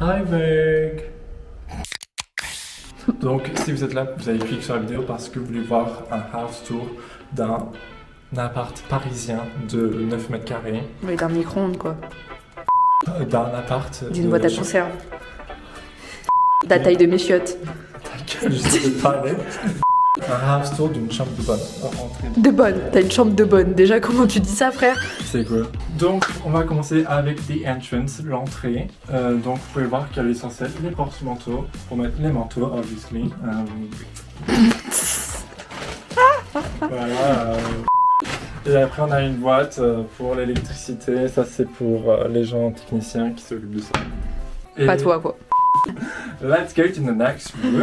Hi Meg. Donc si vous êtes là, vous avez cliqué sur la vidéo parce que vous voulez voir un house tour d'un appart parisien de 9 mètres carrés. Oui, d'un micro-ondes quoi. D'un appart... D'une boîte à conserve. De la taille de mes chiottes. Ta gueule, je sais pas parler. Un house tour d'une chambre de bonne. De bonne, t'as une chambre de bonne. Déjà, comment tu dis ça, frère? C'est cool. Donc, on va commencer avec the entrance, l'entrée. Donc, vous pouvez voir qu'il y a l'essentiel, les porte-manteaux, pour mettre les manteaux, obviously. Voilà. Et après, on a une boîte pour l'électricité. Ça, c'est pour les gens techniciens qui s'occupent de ça. Et Pas toi, quoi. let's go to the next room.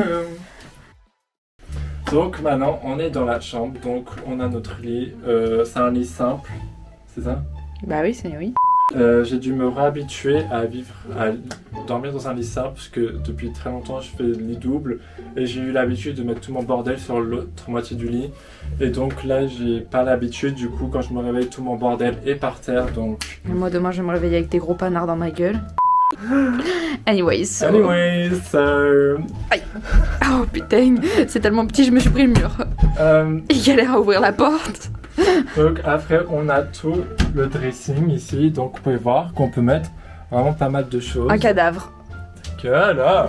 Donc maintenant on est dans la chambre, donc on a notre lit, c'est un lit simple, c'est ça? Bah oui, c'est oui. J'ai dû me réhabituer à dormir dans un lit simple parce que depuis très longtemps je fais lit double et j'ai eu l'habitude de mettre tout mon bordel sur l'autre moitié du lit et donc là j'ai pas l'habitude, du coup quand je me réveille tout mon bordel est par terre donc... Moi demain je vais me réveiller avec des gros panards dans ma gueule. Anyways, so... Aïe. Oh putain, c'est tellement petit, je me suis pris le mur. Il galère à ouvrir la porte. Donc après on a tout le dressing ici, donc vous pouvez voir qu'on peut mettre vraiment pas mal de choses. Un cadavre. Voilà.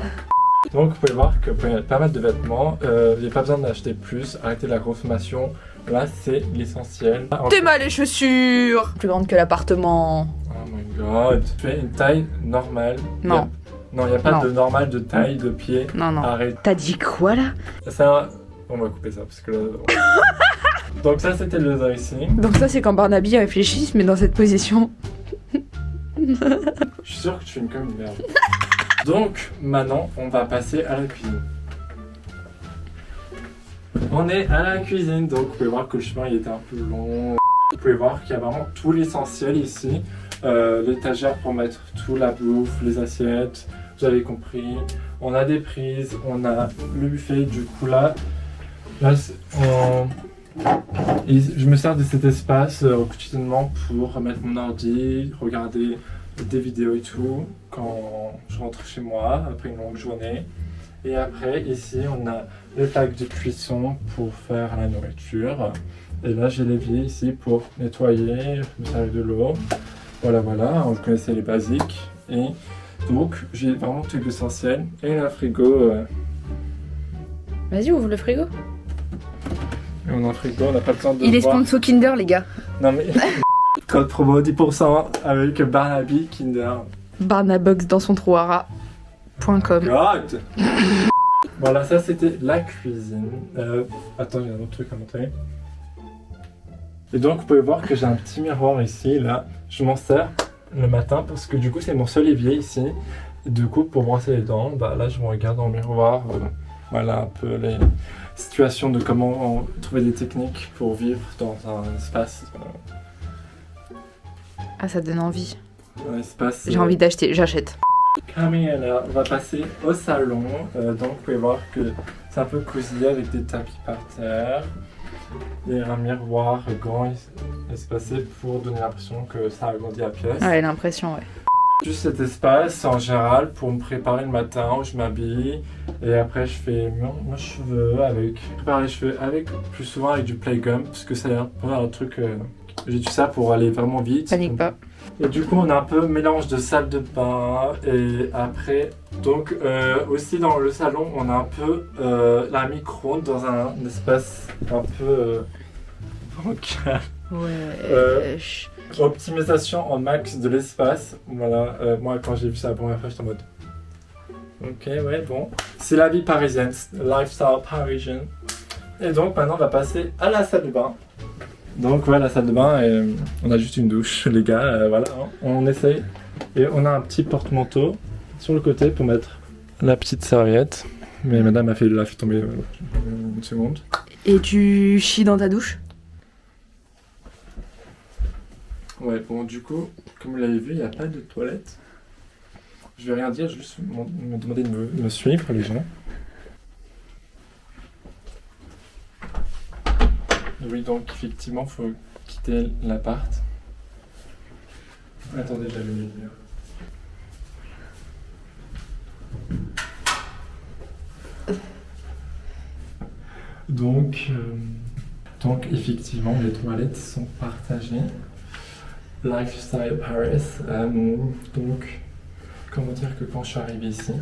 Donc vous pouvez voir que vous pouvez mettre pas mal de vêtements, il n'y a pas besoin d'acheter plus, arrêtez la consommation, là c'est l'essentiel. T'es mal les chaussures. Plus grande que l'appartement. Oh my god. Tu fais une taille normale. Non. Non, il n'y a pas Non. de normal de taille, de pied. Non, non. Arrête. T'as dit quoi là? On va couper ça parce que là... Donc ça c'était le dressing. Donc ça c'est quand Barnaby réfléchit, se met dans cette position. Je suis sûr que tu fais comme une merde. Donc maintenant on va passer à la cuisine. On est à la cuisine, donc vous pouvez voir que le chemin il était un peu long. Vous pouvez voir qu'il y a vraiment tout l'essentiel ici. L'étagère pour mettre tout la bouffe, les assiettes, vous avez compris. On a des prises, on a le buffet, du coup là je me sers de cet espace quotidiennement pour mettre mon ordi, regarder des vidéos et tout quand je rentre chez moi après une longue journée. Et après ici on a le plaque de cuisson pour faire la nourriture. Et là j'ai l'évier ici pour nettoyer, me servir de l'eau. Voilà, vous connaissez les basiques. Et donc j'ai vraiment tout l'essentiel. Et la frigo. Vas-y, ouvre le frigo. Et on a un frigo, on n'a pas le temps de Il est voir. sponsor Kinder les gars. Non mais code promo 10% avec Barnaby Kinder. Barnabox dans son trou à rat.com. God. Voilà, ça c'était la cuisine. Attends, j'ai un autre truc à montrer. Et donc vous pouvez voir que j'ai un petit miroir ici, là. Je m'en sers le matin parce que du coup c'est mon seul évier ici. Et du coup pour brosser les dents, bah là je me regarde dans le miroir. Voilà un peu les situations de comment trouver des techniques pour vivre dans un espace. Ah, ça donne envie. Un espace. J'ai envie d'acheter, j'achète. Camilla, on va passer au salon. Donc vous pouvez voir que c'est un peu cosy avec des tapis par terre. Et un miroir grand espacé pour donner l'impression que ça agrandit la pièce. Ouais, l'impression, ouais. Juste cet espace en général pour me préparer le matin où je m'habille et après je fais mes cheveux avec... Prépare les cheveux avec plus souvent avec du Playgum parce que c'est un truc... j'ai tout ça pour aller vraiment vite. Panique pas. Et du coup on a un peu mélange de salle de bain et après... Donc aussi dans le salon on a un peu la micro-ondes dans un espace un peu bancal. Ouais. Optimisation en max de l'espace. Voilà, moi quand j'ai vu ça la première fois j'étais en mode... Ok, ouais, bon. C'est la vie parisienne, lifestyle parisien. Et donc maintenant on va passer à la salle de bain. Donc ouais, la salle de bain, on a juste une douche les gars, voilà, hein, on essaye. Et on a un petit porte-manteau sur le côté pour mettre la petite serviette. Mais madame l'a fait tomber une seconde. Et tu chies dans ta douche? Ouais, bon, du coup, comme vous l'avez vu, il n'y a pas de toilette. Je vais rien dire, juste me demander de me suivre, les gens. Oui, donc effectivement, il faut quitter l'appart. Attendez, j'avais mis le mur. Donc effectivement, les toilettes sont partagées. Lifestyle Paris. Donc, comment dire que quand je suis arrivé ici,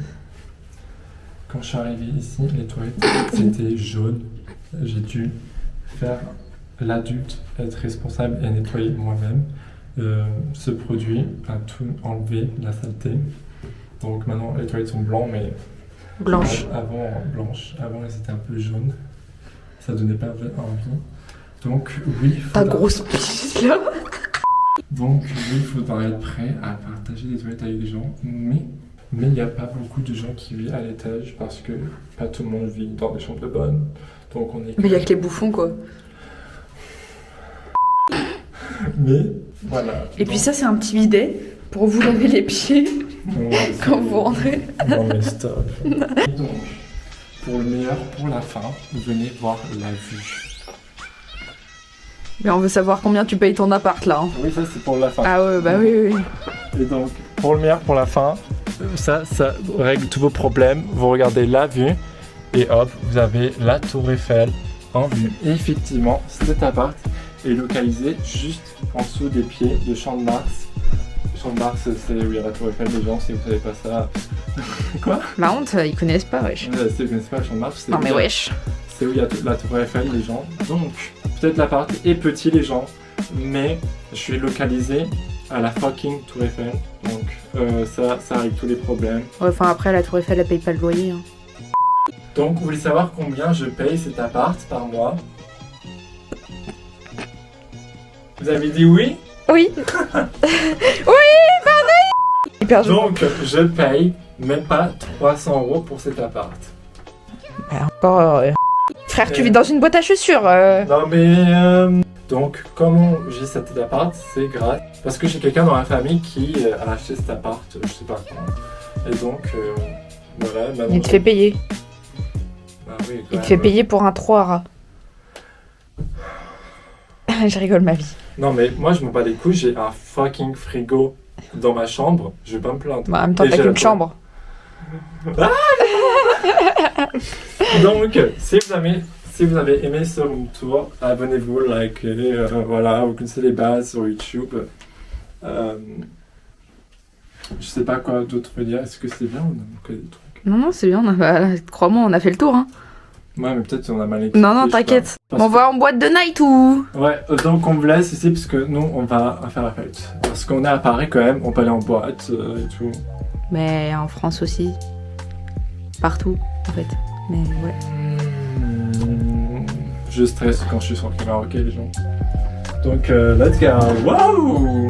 les toilettes c'était jaune. J'ai dû faire l'adulte, être responsable et nettoyer moi-même. Ce produit a tout enlevé, la saleté. Donc maintenant les toilettes sont blancs, mais blanches. Avant elles étaient un peu jaunes. Ça donnait pas envie. Donc oui. Ta grosse pisse là. Donc oui, il faudra être prêt à partager des toilettes avec des gens, mais il n'y a pas beaucoup de gens qui vivent à l'étage parce que pas tout le monde vit dans des chambres de bonne. Donc on est. Mais il y a que les bouffons quoi. Mais voilà. Et puis ça c'est un petit bidet pour vous laver les pieds quand vous rentrez. Non mais stop. Et donc, pour le meilleur, pour la fin, venez voir la vue. Mais on veut savoir combien tu payes ton appart là. Hein. Oui, ça c'est pour la fin. Ah ouais, bah oui. Et donc, pour le meilleur, pour la fin, ça règle tous vos problèmes. Vous regardez la vue et hop, vous avez la tour Eiffel en vue. Et effectivement, cet appart est localisé juste en dessous des pieds de Champ de Mars. Champ de Mars, c'est où il y a la tour Eiffel, les gens, si vous savez pas ça... Quoi? Ma honte, ils connaissent pas, wesh. Si vous connaissez pas Champ de Mars, non mais wesh. C'est où il y a la tour Eiffel, les gens. Donc, peut-être l'appart est petit, les gens, mais je suis localisé à la fucking tour Eiffel. Donc, ça règle tous les problèmes. Ouais, enfin après, la tour Eiffel, elle paye pas le loyer. Hein. Donc, vous voulez savoir combien je paye cet appart par mois? Vous avez dit oui? Oui. Oui, pardon. Hyper joli. Donc, je paye même pas 300 € pour cet appart. Bah, encore... Frère, tu vis dans une boîte à chaussures. Non mais... Donc, comment j'ai cet appart, c'est grâce... Parce que j'ai quelqu'un dans la famille qui a acheté cet appart, je sais pas quand. Et donc, voilà... Il te fait payer. Ah oui, il te fait payer pour un 3 rats. Je rigole ma vie. Non mais moi je me bats les couilles, j'ai un fucking frigo dans ma chambre, je vais pas me plaindre. Bah, en même temps, t'as qu'une chambre. Ah donc, si vous avez aimé ce room tour, abonnez-vous, likez, voilà, vous connaissez les bases sur YouTube. Je sais pas quoi d'autre dire, est-ce que c'est bien ou on a manqué des trucs? Non, c'est bien, crois-moi, on a fait le tour. Hein. Ouais, mais peut-être on a mal écouté. Non, t'inquiète. On va en boîte de night ou... Ouais, donc on vous laisse ici parce que nous, on va faire la fête. Parce qu'on est à Paris quand même, on peut aller en boîte et tout. Mais en France aussi. Partout, en fait. Mais ouais. Je stresse quand je suis sur le caméra, ok les gens. Donc, let's go. Wow!